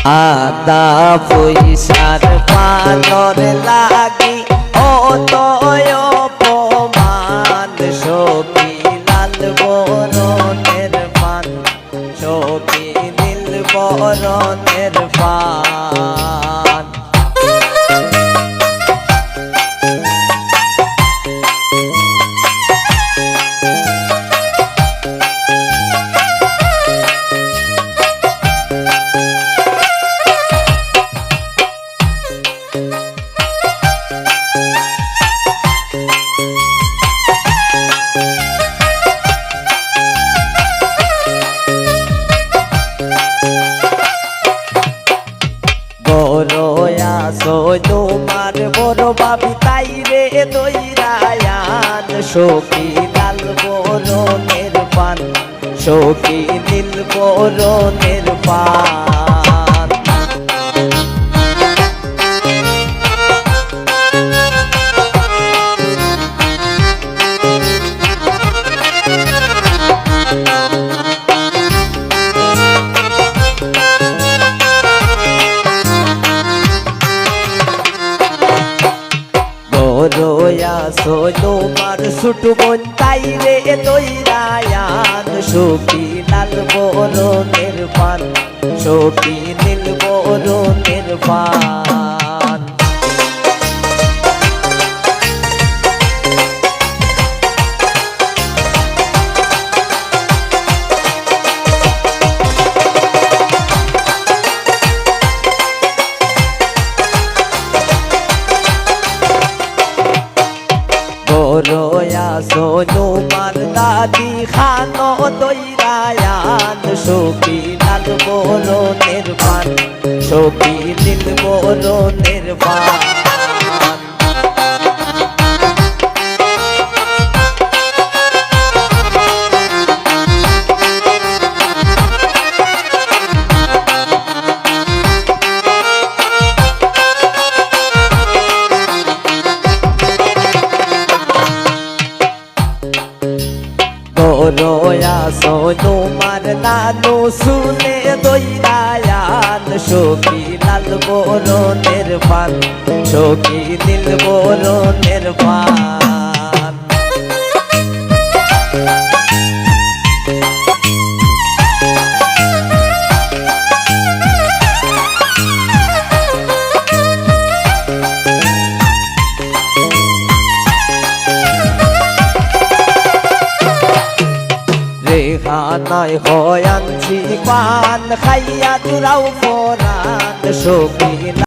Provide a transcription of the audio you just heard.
আদা পয়সার পানর লাগি অতয় অপমান সখী লাল বরণের পান সখী নীল বরণের পান তোমার বড় ভাবি তাই রে দইরায়ান সখী লাল বরণের পান সখী নীল বরণের পান তোমার ছোট বোন তাই রে দইরায়ান সখী লাল বরণের পান সখী নীল বরণের পান তোমার দাদি খানো দইরায়ান সখী লাল বরণের পান সখী নীল বরণের পান তোমার নানু শুনে দইরায়ান সখী লাল বরণের পান সখী নীল বরণের পান রেহানায় হয়ানছি পান খাইয়া জুড়াও পরাণ সখী।